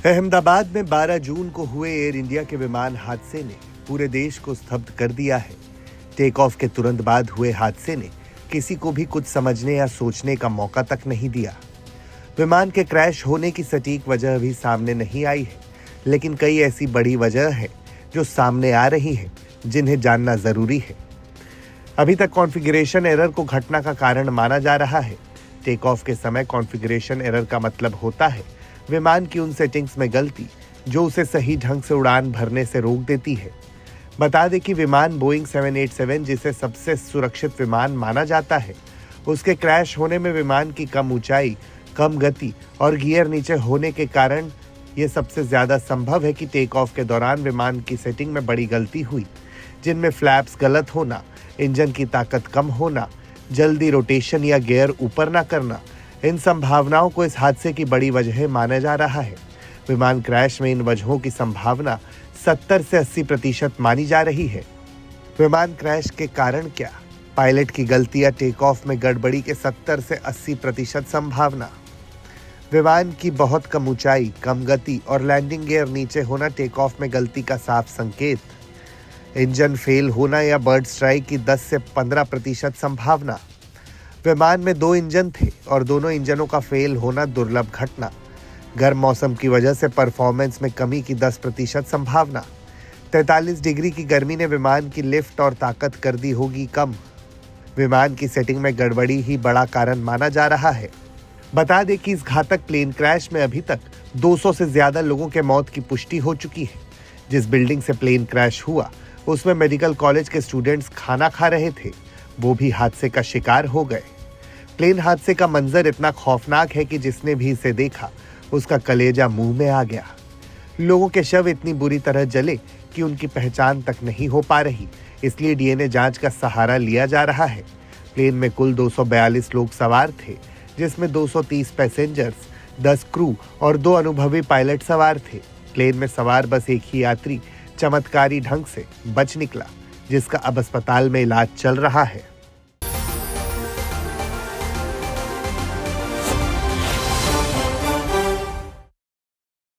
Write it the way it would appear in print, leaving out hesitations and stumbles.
अहमदाबाद में 12 जून को हुए एयर इंडिया के विमान हादसे ने पूरे देश को स्तब्ध कर दिया है। टेक ऑफ के तुरंत बाद हुए हादसे ने किसी को भी कुछ समझने या सोचने का मौका तक नहीं दिया। विमान के क्रैश होने की सटीक वजह अभी सामने नहीं आई है, लेकिन कई ऐसी बड़ी वजह है जो सामने आ रही है, जिन्हें जानना जरूरी है। अभी तक कॉन्फ़िगरेशन एरर को घटना का कारण माना जा रहा है। टेक ऑफ के समय कॉन्फ़िगरेशन एरर का मतलब होता है विमान की उन सेटिंग्स में गलती जो उसे सही ढंग से उड़ान भरने से रोक देती है। बता दें कि विमान बोइंग 787, जिसे सबसे सुरक्षित विमान माना जाता है, उसके क्रैश होने में विमान की कम ऊंचाई, कम गति और गियर नीचे होने के कारण ये सबसे ज्यादा संभव है कि टेक ऑफ के दौरान विमान की सेटिंग में बड़ी गलती हुई, जिनमें फ्लैप्स गलत होना, इंजन की ताकत कम होना, जल्दी रोटेशन या गियर ऊपर ना करना। इन संभावनाओं को इस हादसे की बड़ी वजह माना जा रहा है। विमान क्रैश में इन वजहों की संभावना 70 से 80% मानी जा रही है। विमान क्रैश के कारण क्या? पायलट की गलती या टेक ऑफ में गड़बड़ी के 70 से 80% संभावना। विमान की बहुत कम ऊंचाई, कम गति और लैंडिंग गियर नीचे होना टेक ऑफ में गलती का साफ संकेत। इंजन फेल होना या बर्ड स्ट्राइक की 10 से 15% संभावना। विमान में 2 इंजन थे और दोनों इंजनों का फेल होना दुर्लभ घटना। गर्म मौसम की वजह से परफॉर्मेंस में कमी की 10% संभावना। 43 डिग्री की गर्मी ने विमान की लिफ्ट और ताकत कर दी होगी कम। विमान की सेटिंग में गड़बड़ी ही बड़ा कारण माना जा रहा है। बता दें कि इस घातक प्लेन क्रैश में अभी तक 200 से ज्यादा लोगों के मौत की पुष्टि हो चुकी है। जिस बिल्डिंग से प्लेन क्रैश हुआ उसमें मेडिकल कॉलेज के स्टूडेंट्स खाना खा रहे थे, वो भी हादसे का शिकार हो गए। प्लेन हादसे का मंजर इतना खौफनाक है कि जिसने भी इसे देखा उसका कलेजा मुंह में आ गया। लोगों के शव इतनी बुरी तरह जले कि उनकी पहचान तक नहीं हो पा रही, इसलिए डीएनए जांच का सहारा लिया जा रहा है। प्लेन में कुल 242 लोग सवार थे, जिसमें 230 पैसेंजर्स, 10 क्रू और 2 अनुभवी पायलट सवार थे। प्लेन में सवार बस एक ही यात्री चमत्कारी ढंग से बच निकला, जिसका अब अस्पताल में इलाज चल रहा है।